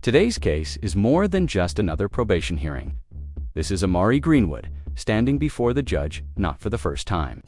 Today's case is more than just another probation hearing. This is Amari Greenwood standing before the judge not for the first time,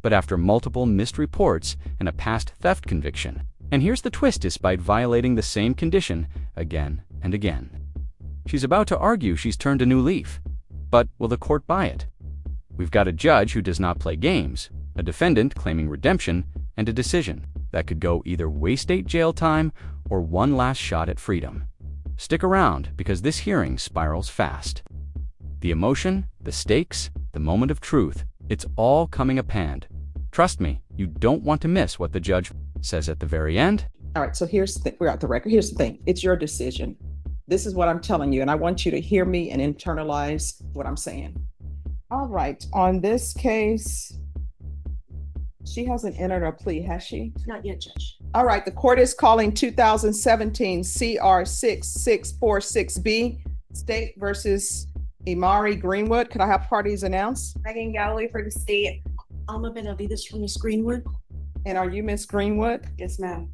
but after multiple missed reports and a past theft conviction. And here's the twist: despite violating the same condition again and again. She's about to argue she's turned a new leaf, but will the court buy it? We've got a judge who does not play games, a defendant claiming redemption, and a decision that could go either way: state jail time or one last shot at freedom. Stick around, because this hearing spirals fast. The emotion, the stakes, the moment of truth, it's all coming up hand. Trust me, you don't want to miss what the judge says at the very end. All right, so here's the thing. We're at the record. Here's the thing. It's your decision. This is what I'm telling you, and I want you to hear me and internalize what I'm saying. All right, on this case, she hasn't entered a plea, has she? Not yet, Judge. All right, the court is calling 2017 CR 6646B, State versus Amari Greenwood. Could I have parties announced? Megan Galloway for the state. Alma Benavides from Miss Greenwood. And are you Miss Greenwood? Yes, ma'am.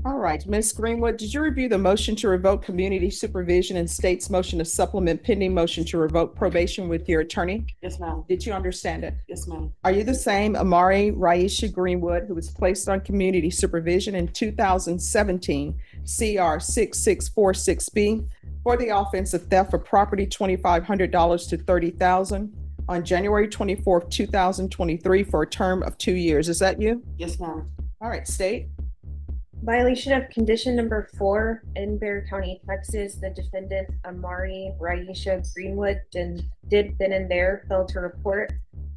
All right, Ms. Greenwood, did you review the motion to revoke community supervision and state's motion to supplement pending motion to revoke probation with your attorney? Yes, ma'am. Did you understand it? Yes, ma'am. Are you the same Amari Raisha Greenwood who was placed on community supervision in 2017 CR 6646B for the offense of theft of property $2,500 to $30,000 on January 24th, 2023 for a term of 2 years? Is that you? Yes, ma'am. All right, state. Violation of condition number 4 in Bexar County, Texas. The defendant Amari Raisha Greenwood did then and there fail to report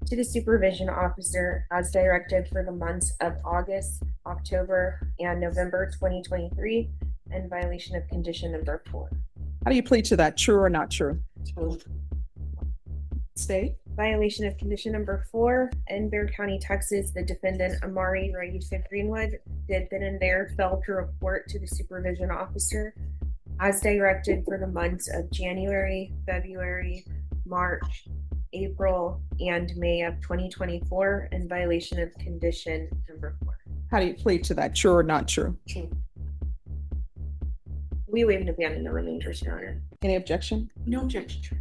to the supervision officer as directed for the months of August, October, and November 2023 in violation of condition number 4. How do you plead to that? True or not true? True. State. Violation of condition number 4 in Bexar County, Texas. The defendant Amari Raisha Greenwood did then and there fail to report to the supervision officer as directed for the months of January, February, March, April, and May of 2024 in violation of condition number 4. How do you plead to that? True or not true? True. We waive and abandon the remainders, Your Honor. Any objection? No objection. True.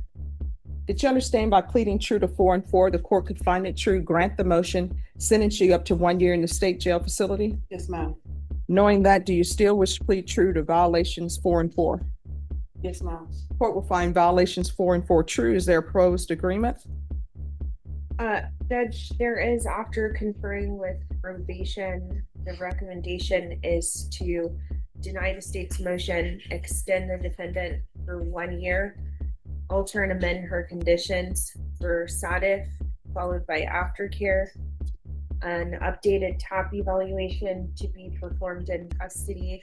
Did you understand by pleading true to 4 and 4, the court could find it true, grant the motion, sentence you up to 1 year in the state jail facility? Yes, ma'am. Knowing that, do you still wish to plead true to violations 4 and 4? Yes, ma'am. Court will find violations 4 and 4 true. Is there a proposed agreement? Judge, there is, after conferring with probation, the recommendation is to deny the state's motion, extend the defendant for 1 year, alter and amend her conditions for SADIF, followed by aftercare, an updated TAP evaluation to be performed in custody,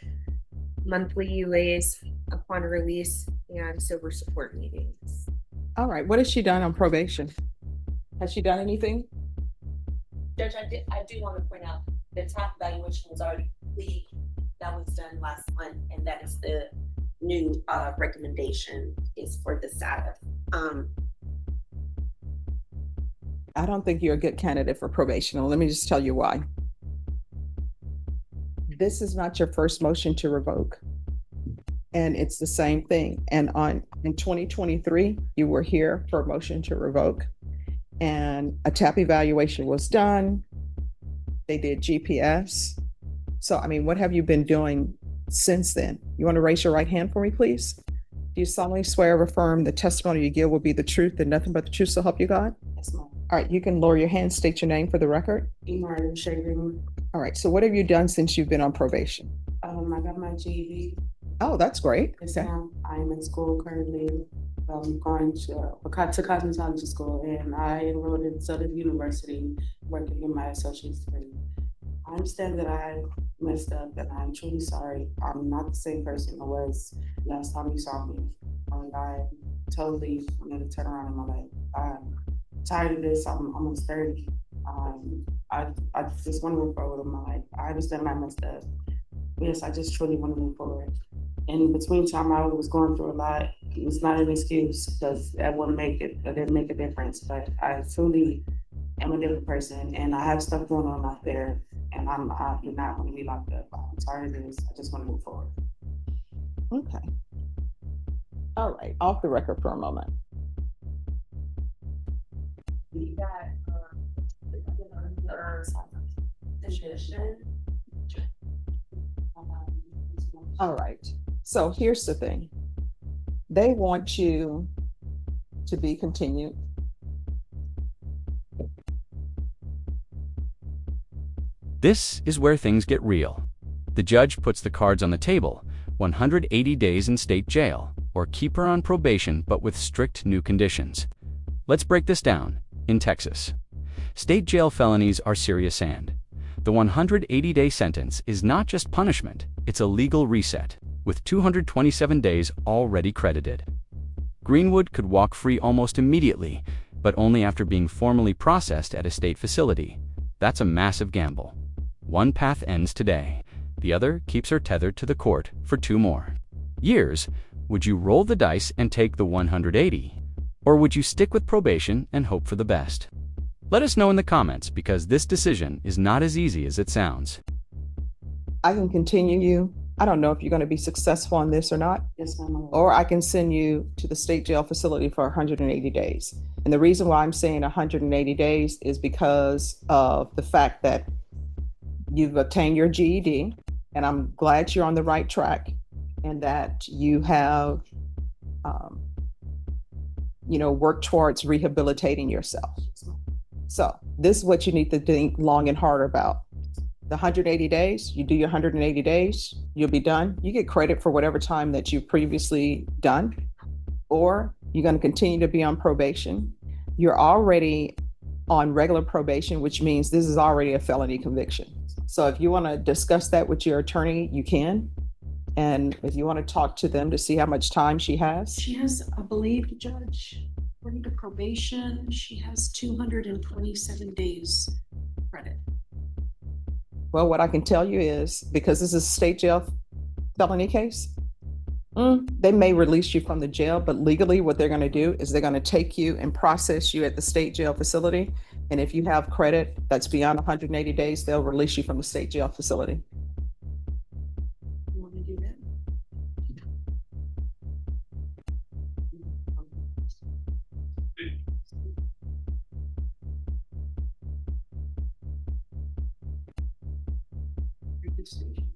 monthly UAs upon release, and sober support meetings. All right, what has she done on probation? Has she done anything? Judge, I do want to point out the top evaluation was already complete. That was done last month, and that is the new recommendation is for the SADF. I don't think you're a good candidate for probation. Let me just tell you why. This is not your first motion to revoke, and it's the same thing. And in 2023, you were here for a motion to revoke, and a TAP evaluation was done. They did GPS. So, I mean, what have you been doing since then? You want to raise your right hand for me, please? Do you solemnly swear or affirm the testimony you give will be the truth and nothing but the truth, so help you God? Yes, ma'am. All right, you can lower your hand, state your name for the record. Amari Raisha Greenwood. All right, so what have you done since you've been on probation? I got my GED. Oh, that's great. Yes, Okay. ma'am. I am in school currently. Going to cosmetology school, and I enrolled in Southern University, working in my associate's degree. I understand that I messed up, and I'm truly sorry. I'm not the same person I was last time you saw me. I totally wanted to turn around in my life. I'm tired of this. I'm almost 30. I just want to move forward in my life. I understand I messed up. Yes, I just truly want to move forward. And in between time, I was going through a lot. It's not an excuse, because that didn't make a difference. But I truly am a different person, and I have stuff going on out there, and I do not want to be locked up. I'm sorry it is. I just want to move forward. Okay. All right, off the record for a moment. We got, position. All right, so here's the thing. They want you to be continued. This is where things get real. The judge puts the cards on the table: 180 days in state jail, or keep her on probation but with strict new conditions. Let's break this down. In Texas, state jail felonies are serious, and the 180-day sentence is not just punishment, it's a legal reset, with 227 days already credited. Greenwood could walk free almost immediately, but only after being formally processed at a state facility. That's a massive gamble. One path ends today. The other keeps her tethered to the court for 2 more years. Would you roll the dice and take the 180? Or would you stick with probation and hope for the best? Let us know in the comments, because this decision is not as easy as it sounds. I can continue you. I don't know if you're going to be successful on this or not. Yes, ma'am. Or I can send you to the state jail facility for 180 days. And the reason why I'm saying 180 days is because of the fact that you've obtained your GED, and I'm glad you're on the right track, and that you have, worked towards rehabilitating yourself. So this is what you need to think long and hard about. The 180 days, you do your 180 days, you'll be done. You get credit for whatever time that you've previously done, or you're going to continue to be on probation. You're already on regular probation, which means this is already a felony conviction. So if you want to discuss that with your attorney, you can. And if you want to talk to them to see how much time she has. She has, I believe, Judge, according to probation, she has 227 days credit. Well, what I can tell you is, because this is a state jail felony case, they may release you from the jail, but legally what they're going to do is they're going to take you and process you at the state jail facility. And if you have credit that's beyond 180 days, they'll release you from the state jail facility. You want to do that?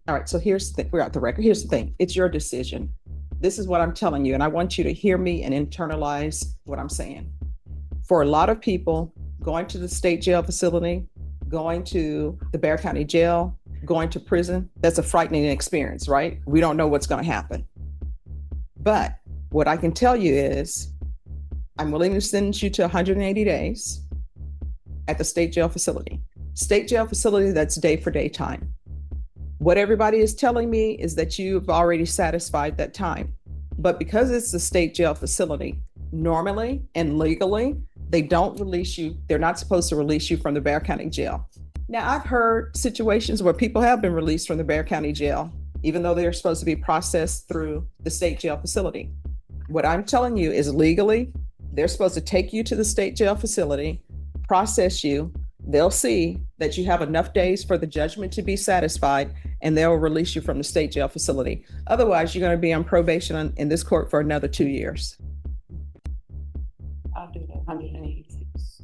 All right, so here's the thing. We're out the record. Here's the thing. It's your decision. This is what I'm telling you, and I want you to hear me and internalize what I'm saying. For a lot of people, going to the state jail facility, going to the Bexar County Jail, going to prison, that's a frightening experience, right? We don't know what's going to happen. But what I can tell you is, I'm willing to send you to 180 days at the state jail facility. State jail facility, that's day for day time. What everybody is telling me is that you've already satisfied that time. But because it's a state jail facility, normally and legally, they don't release you. They're not supposed to release you from the Bexar County Jail. Now, I've heard situations where people have been released from the Bexar County Jail, even though they're supposed to be processed through the state jail facility. What I'm telling you is legally, they're supposed to take you to the state jail facility, process you. They'll see that you have enough days for the judgment to be satisfied, and they'll release you from the state jail facility. Otherwise, you're going to be on probation in this court for another 2 years. I'll do that 186.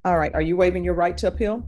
All right. Are you waiving your right to appeal?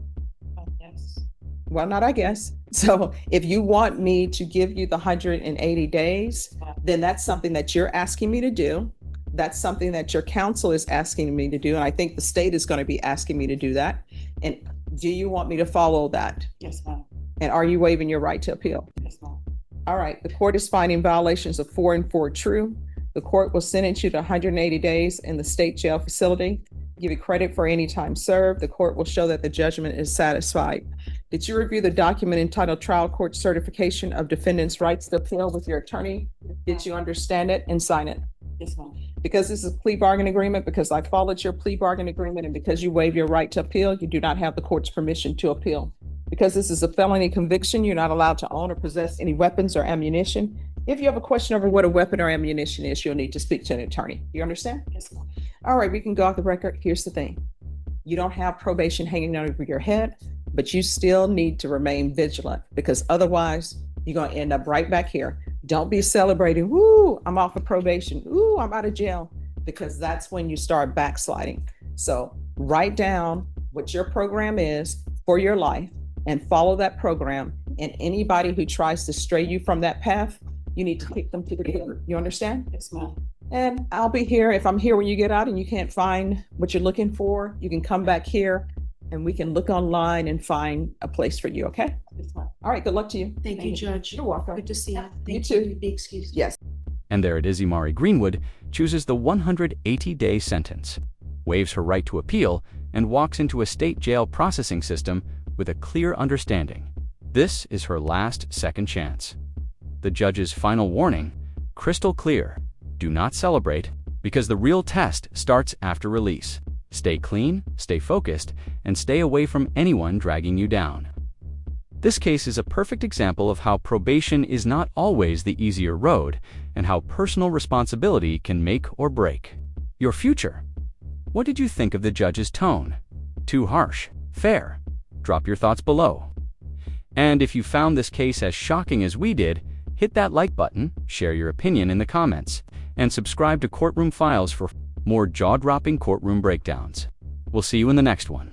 Yes. Well, not I guess. So if you want me to give you the 180 days, then that's something that you're asking me to do. That's something that your counsel is asking me to do. And I think the state is going to be asking me to do that. And do you want me to follow that? Yes, ma'am. And are you waiving your right to appeal? Yes, ma'am. All right. The court is finding violations of 4 and 4 true. The court will sentence you to 180 days in the state jail facility, give you credit for any time served. The court will show that the judgment is satisfied. Did you review the document entitled Trial Court Certification of Defendant's Rights to Appeal with your attorney? Did you understand it and sign it? Yes, ma'am. Because this is a plea bargain agreement, because I followed your plea bargain agreement, and because you waive your right to appeal, you do not have the court's permission to appeal. Because this is a felony conviction, you're not allowed to own or possess any weapons or ammunition. If you have a question over what a weapon or ammunition is, you'll need to speak to an attorney. You understand? Yes, ma'am. All right, we can go off the record. Here's the thing. You don't have probation hanging over your head. but you still need to remain vigilant because otherwise you're going to end up right back here. Don't be celebrating, woo, I'm off of probation, ooh, I'm out of jail, because that's when you start backsliding. So write down what your program is for your life and follow that program. And anybody who tries to stray you from that path, you need to kick them to the curb. You understand? Yes, ma'am. And I'll be here. If I'm here when you get out and you can't find what you're looking for, you can come back here and we can look online and find a place for you, okay? Yes, ma'am. All right, good luck to you. Thank you, Judge. You're welcome. Good to see you. You Thank too. Be excused. Yes. And there it is, Imari Greenwood chooses the 180-day sentence, waives her right to appeal, and walks into a state jail processing system with a clear understanding. This is her last second chance. The judge's final warning, crystal clear: do not celebrate, because the real test starts after release. Stay clean, stay focused, and stay away from anyone dragging you down. This case is a perfect example of how probation is not always the easier road, and how personal responsibility can make or break your future. What did you think of the judge's tone? Too harsh? Fair? Drop your thoughts below. And if you found this case as shocking as we did, hit that like button, share your opinion in the comments, and subscribe to Courtroom Files for more jaw-dropping courtroom breakdowns. We'll see you in the next one.